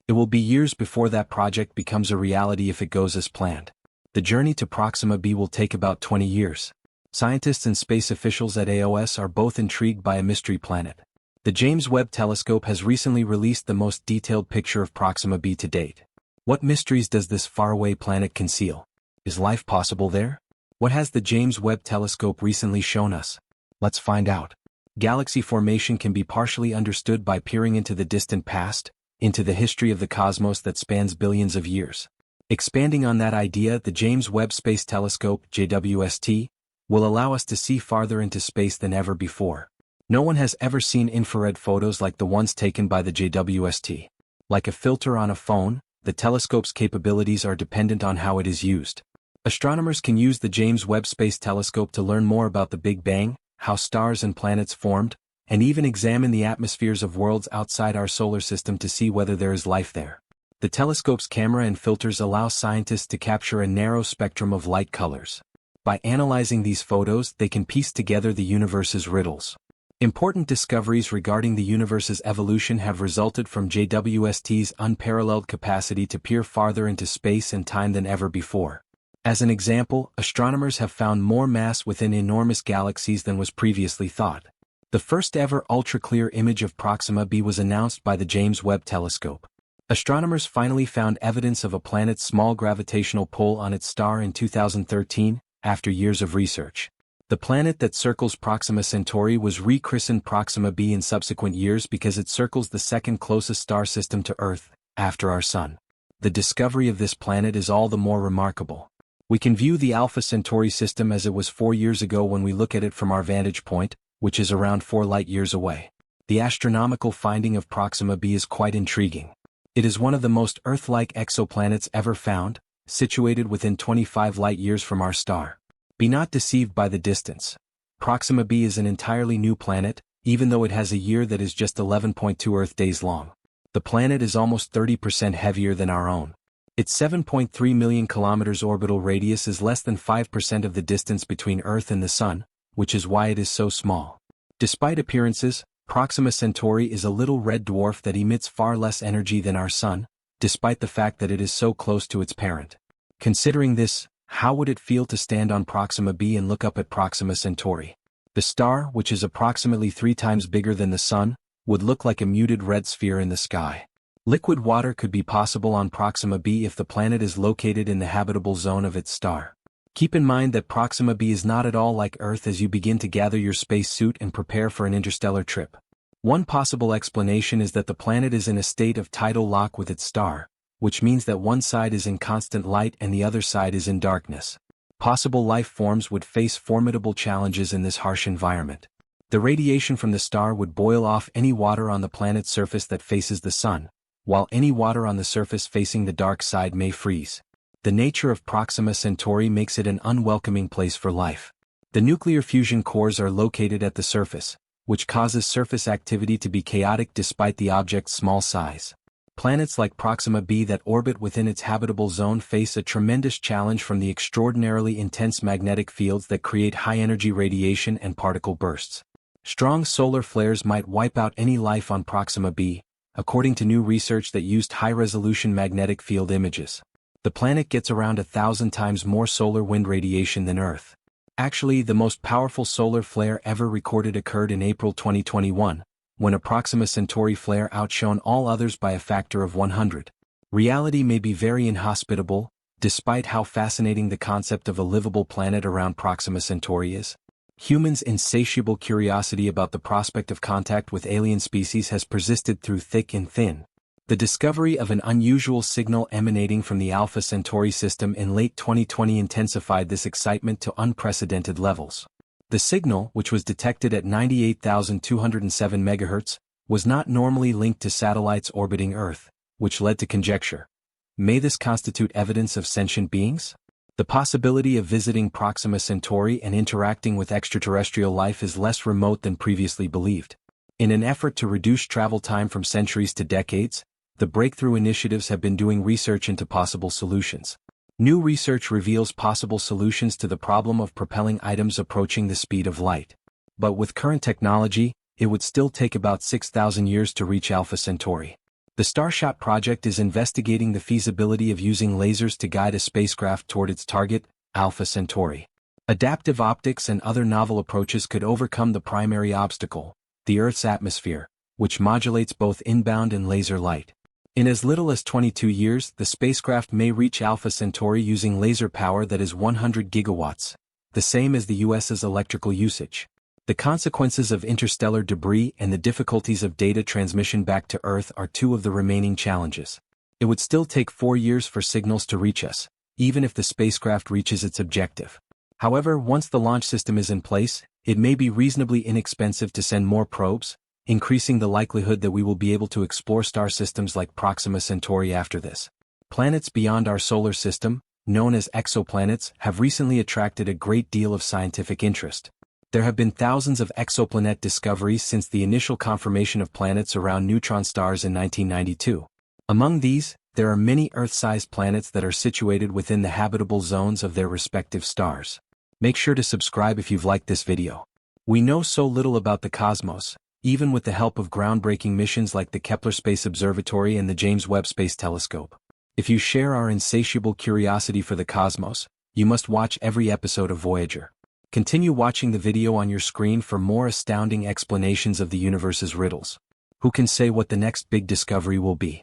It will be years before that project becomes a reality if it goes as planned. The journey to Proxima b will take about 20 years. Scientists and space officials at AOS are both intrigued by a mystery planet. The James Webb Telescope has recently released the most detailed picture of Proxima b to date. What mysteries does this faraway planet conceal? Is life possible there? What has the James Webb Telescope recently shown us? Let's find out. Galaxy formation can be partially understood by peering into the distant past, into the history of the cosmos that spans billions of years. Expanding on that idea, the James Webb Space Telescope, JWST, will allow us to see farther into space than ever before. No one has ever seen infrared photos like the ones taken by the JWST. Like a filter on a phone, the telescope's capabilities are dependent on how it is used. Astronomers can use the James Webb Space Telescope to learn more about the Big Bang, how stars and planets formed, and even examine the atmospheres of worlds outside our solar system to see whether there is life there. The telescope's camera and filters allow scientists to capture a narrow spectrum of light colors. By analyzing these photos, they can piece together the universe's riddles. Important discoveries regarding the universe's evolution have resulted from JWST's unparalleled capacity to peer farther into space and time than ever before. As an example, astronomers have found more mass within enormous galaxies than was previously thought. The first ever ultra-clear image of Proxima b was announced by the James Webb Telescope. Astronomers finally found evidence of a planet's small gravitational pull on its star in 2013, after years of research. The planet that circles Proxima Centauri was rechristened Proxima b in subsequent years because it circles the second closest star system to Earth, after our Sun. The discovery of this planet is all the more remarkable. We can view the Alpha Centauri system as it was 4 years ago when we look at it from our vantage point, which is around 4 light-years away. The astronomical finding of Proxima b is quite intriguing. It is one of the most Earth-like exoplanets ever found, situated within 25 light-years from our star. Be not deceived by the distance. Proxima b is an entirely new planet, even though it has a year that is just 11.2 Earth days long. The planet is almost 30% heavier than our own. Its 7.3 million kilometers orbital radius is less than 5% of the distance between Earth and the Sun, which is why it is so small. Despite appearances, Proxima Centauri is a little red dwarf that emits far less energy than our Sun, despite the fact that it is so close to its parent. Considering this, how would it feel to stand on Proxima b and look up at Proxima Centauri? The star, which is approximately 3 times bigger than the Sun, would look like a muted red sphere in the sky. Liquid water could be possible on Proxima b if the planet is located in the habitable zone of its star. Keep in mind that Proxima b is not at all like Earth as you begin to gather your space suit and prepare for an interstellar trip. One possible explanation is that the planet is in a state of tidal lock with its star, which means that one side is in constant light and the other side is in darkness. Possible life forms would face formidable challenges in this harsh environment. The radiation from the star would boil off any water on the planet's surface that faces the Sun, while any water on the surface facing the dark side may freeze. The nature of Proxima Centauri makes it an unwelcoming place for life. The nuclear fusion cores are located at the surface, which causes surface activity to be chaotic despite the object's small size. Planets like Proxima b that orbit within its habitable zone face a tremendous challenge from the extraordinarily intense magnetic fields that create high-energy radiation and particle bursts. Strong solar flares might wipe out any life on Proxima b, according to new research that used high-resolution magnetic field images. The planet gets around 1,000 times more solar wind radiation than Earth. Actually, the most powerful solar flare ever recorded occurred in April 2021, when a Proxima Centauri flare outshone all others by a factor of 100. Reality may be very inhospitable, despite how fascinating the concept of a livable planet around Proxima Centauri is. Humans' insatiable curiosity about the prospect of contact with alien species has persisted through thick and thin. The discovery of an unusual signal emanating from the Alpha Centauri system in late 2020 intensified this excitement to unprecedented levels. The signal, which was detected at 98,207 MHz, was not normally linked to satellites orbiting Earth, which led to conjecture. May this constitute evidence of sentient beings? The possibility of visiting Proxima Centauri and interacting with extraterrestrial life is less remote than previously believed. In an effort to reduce travel time from centuries to decades, the breakthrough initiatives have been doing research into possible solutions. New research reveals possible solutions to the problem of propelling items approaching the speed of light. But with current technology, it would still take about 6,000 years to reach Alpha Centauri. The Starshot project is investigating the feasibility of using lasers to guide a spacecraft toward its target, Alpha Centauri. Adaptive optics and other novel approaches could overcome the primary obstacle, the Earth's atmosphere, which modulates both inbound and laser light. In as little as 22 years, the spacecraft may reach Alpha Centauri using laser power that is 100 gigawatts, the same as the US's electrical usage. The consequences of interstellar debris and the difficulties of data transmission back to Earth are two of the remaining challenges. It would still take 4 years for signals to reach us, even if the spacecraft reaches its objective. However, once the launch system is in place, it may be reasonably inexpensive to send more probes, increasing the likelihood that we will be able to explore star systems like Proxima Centauri after this. Planets beyond our solar system, known as exoplanets, have recently attracted a great deal of scientific interest. There have been thousands of exoplanet discoveries since the initial confirmation of planets around neutron stars in 1992. Among these, there are many Earth-sized planets that are situated within the habitable zones of their respective stars. Make sure to subscribe if you've liked this video. We know so little about the cosmos, even with the help of groundbreaking missions like the Kepler Space Observatory and the James Webb Space Telescope. If you share our insatiable curiosity for the cosmos, you must watch every episode of Voyager. Continue watching the video on your screen for more astounding explanations of the universe's riddles. Who can say what the next big discovery will be?